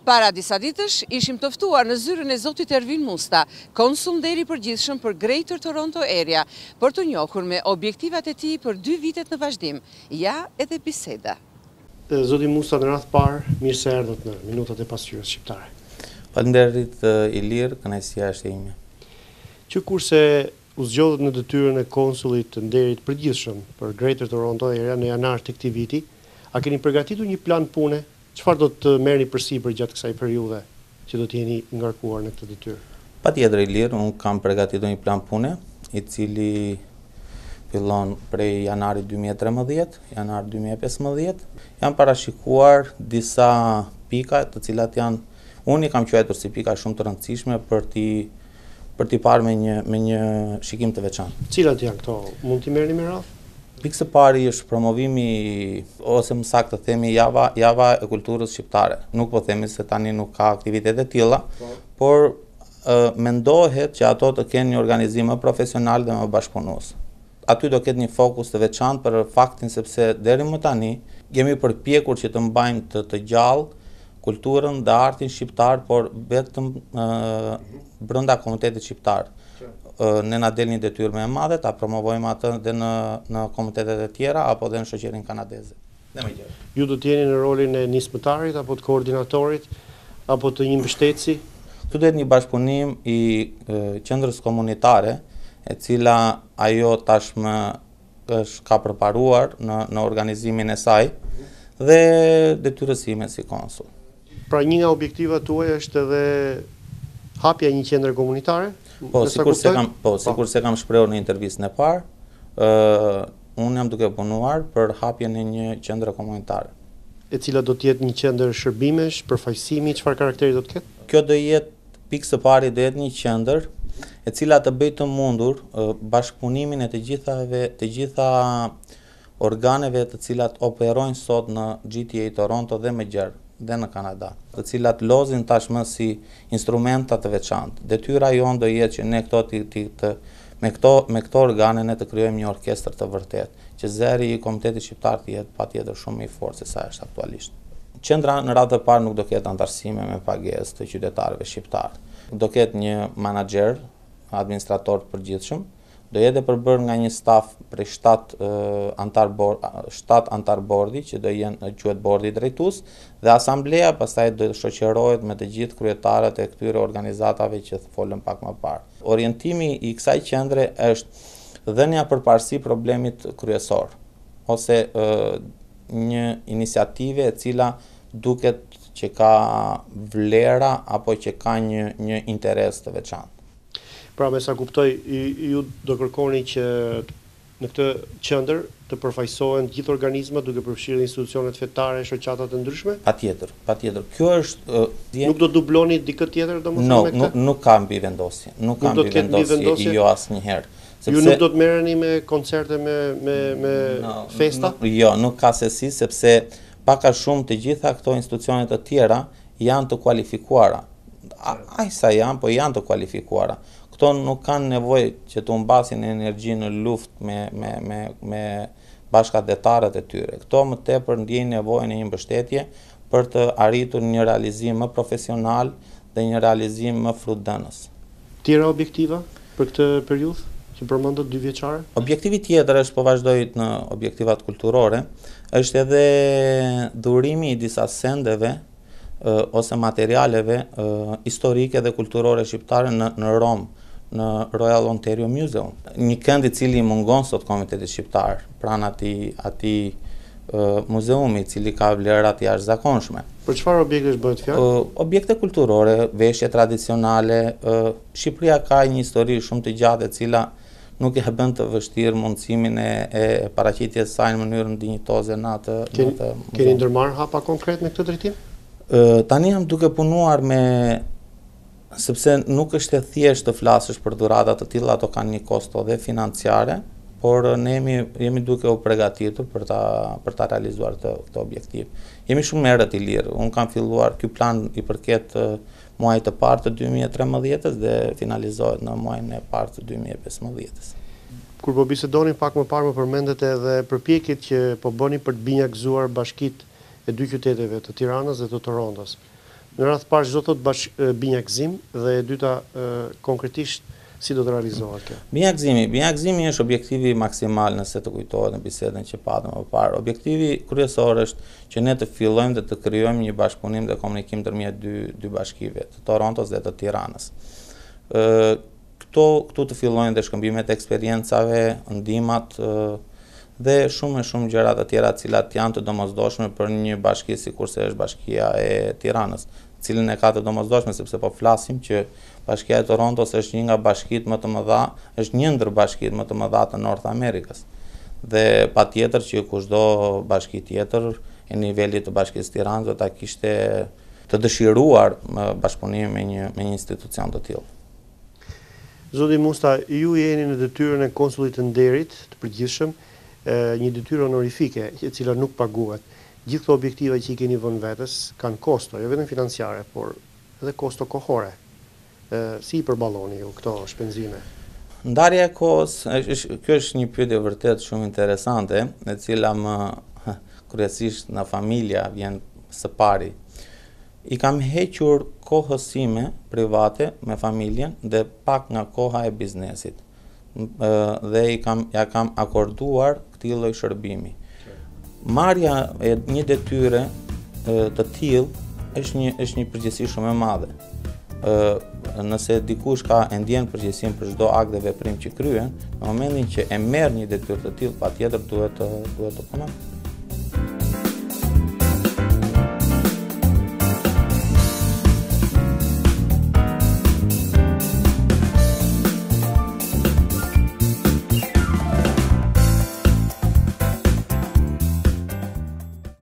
Para disa ditësh ishim të ftuar në zyrën e zotit Ervin Musta, konsul nderi i përgjithshëm për Greater Toronto Area, për të njohur me objektivat e tij për 2 vitet në vazhdim, ja edhe biseda. Zoti Musta, në radh parë, mirë se erdhët në minutat e pasqyrës shqiptare. Faleminderit Ilir, kënaqësia është ime. Që kurse u zgjodhët në detyrën e konsullit të nderit përgjithshëm për Greater Toronto Area në janar të këtij viti, a keni përgatitur një plan pune? Çfarë do të merrni përsipër gjatë kësaj periudhe që do të jeni ngarkuar në këtë detyrë? Patjetër Ilir, unë kam përgatitur një plan pune, i cili fillon prej janarit 2013, janar 2015. Janë parashikuar disa pika të cilat janë, unë i kam quajtur si pika shumë të rëndësishme për t'i parë me një shikim të veçantë. Cilat janë këto? Mund t'i merrni me radhë? Pikë së pari është promovimi, ose më saktë të themi java e kulturës shqiptare. Nuk po themi se tani nuk ka aktivitete të tilla, por mendohet që ato të kenë një organizim më profesional dhe më bashkëpunues. Aty do ketë një fokus të veçantë për faktin sepse deri më tani jemi përpjekur që të mbajmë të gjallë kulturën dhe artin shqiptar, por vetëm brenda komunitetit shqiptar. Ne na del një detyrë më e madhe ta promovojmë atë dhe në komunitetet e tjera apo dhe në shoqërinë kanadeze. Dhe më gjë. Ju do të jeni në rolin e nismëtarit apo të koordinatorit apo të një mbështetësi? Këtu duhet një bashkëpunim i qendrës komunitare, e cila ajo tashmë ka përparuar në organizimin e saj dhe detyrës ime si konsul. Pra një nga objektivat tuaja është edhe hapja e një qendre komunitare? Po, sikur se kam shprehur në intervistën e parë, unë jam duke punuar për hapjen e një qendre komunitare. E cila do të jetë një qendër shërbimesh, përfaqësimi, çfarë karakteri do të ketë? Kjo do jetë pikë së pari do jetë një qendër e cila të bëjë të mundur bashkëpunimin e të gjitha organeve të cilat operojnë sot në GTA Toronto dhe më gjerë dhe në Kanada, të cilat lozin tashmë si instrumenta të veçantë. Detyra jonë do jetë që ne me këto organe ne të krijojmë një orkestër të vërtetë, që zëri i komunitetit shqiptar të jetë patjetër shumë më i fortë se sa është aktualisht. Qendra në radhë të parë nuk do ketë antarësime me pagesë të qytetarëve shqiptar. Do ketë një menaxher, administrator të përgjithshëm, do jetë përbërë nga një staf prej 7 antar bordi që do jenë quhet bordi drejtues dhe asambleja pastaj do shoqërohet me të gjithë kryetarët e këtyre organizatave që folëm pak më parë. Orientimi i kësaj qendre është dhënia përparësi problemit kryesor ose një iniciative e cila duket që ka vlera apo që ka një interes të veçantë. Pra me sa kuptoj, ju do kërkoni që në këtë qendër të përfaqësohen gjithë organizmat duke përfshirë institucionet fetare, shoqata të ndryshme? Patjetër. Kjo është Nuk do dubloni dikë tjetër domethënë me këtë? Nuk ka mbi vendosje. Nuk ka mbi vendosje, jo asnjëherë. Ju nuk do të merreni me koncerte me festa? Jo, nuk ka sesi sepse pak a shumë të gjitha këto institucione të tjera janë të kualifikuara. Sa janë, po janë të kualifikuara. Këto nuk kanë nevojë që të humbasin energji në luftë me bashkëdhetarët e tyre. Këto më tepër ndjejnë nevojën e një mbështetje për të arritur një realizim më profesional dhe një realizim më frutdënës. Tjera objektiva për këtë periudhë që përmendët 2 vjeçare? Objektivi tjetër është, po vazhdoj në objektivat kulturore, është edhe dhurimi i disa sendeve ose materialeve historike dhe kulturore shqiptare në Rom, në Royal Ontario Museum. Një kënd i cili mungon sot komunitetit shqiptar pranë atij muzeumi i cili ka vlera të jashtëzakonshme. Për çfarë objektesh bëhet fjalë? Objekte kulturore, veshje tradicionale. Shqipëria ka një histori shumë të gjatë e cila nuk e bën të vështirë mundësimin e paraqitjes saj në mënyrën dinjitoze në atë muzeum. Keni ndërmarrë hapa konkret në këtë drejtim? Tani jam duke punuar sepse nuk është e thjeshtë të flasësh për dhurata të tilla, ato kanë një kosto dhe financiare, por ne jemi duke u përgatitur për ta realizuar këtë objektiv. Jemi shumë herët i lirë. Unë kam filluar, ky plan i përket muajit të parë të 2013 dhe finalizohet në muajin e parë të 2015. Kur po bisedonin pak më parë më përmendet edhe përpjekjet që po bëni për të binjakëzuar bashkitë e 2 qyteteve, të Tiranës dhe të Torontos. Në radhë parë çdo thot binjakëzim dhe e dyta konkretisht si do të realizohet kjo? Binjakëzimi është objektivi maksimal nëse të kujtohet në bisedën që patëm më parë. Objektivi kryesor është që ne të fillojmë dhe të krijojmë një bashkëpunim dhe komunikim ndërmjet dy bashkive, të Torontos dhe të Tiranës. Këtu të fillojnë dhe shkëmbimet e eksperiencave, ndihmat dhe shumë gjëra të tjera të cilat janë të domosdoshme për një bashki sikurse është Bashkia e Tiranës, cilën e ka të domosdoshme sepse po flasim që Bashkia e Torontos është një nga bashkitë më të mëdha, është një ndër bashkitë më të mëdha të North Amerikës. Dhe patjetër që kushdo bashki tjetër e nivelit të Bashkisë Tiranës do ta kishte të dëshiruar bashkëpunim me një institucion të tillë. Zoti Musta, ju jeni në detyrën e konsullit të nderit të përgjithshëm, një detyrë honorifike e cila nuk paguhet. Gjithë këto objektive që i keni vënë vetes kanë kosto, jo vetëm financiare, por edhe kosto kohore. Si i përballoni ju këto shpenzime? Ndarja e kohës, kjo është një pyetje vërtet shumë interesante, e cila më kryesisht në familja vjen së pari. I kam hequr kohës sime private me familjen dhe pak nga koha e biznesit. Dhe ja kam akorduar këtij lloj shërbimi. Marrja e një detyre të tillë është një përgjegjësi shumë e madhe. Nëse dikush e ndjen përgjegjësinë për çdo akt dhe veprim që kryen, në momentin që e merr një detyrë të tillë, patjetër duhet të punon.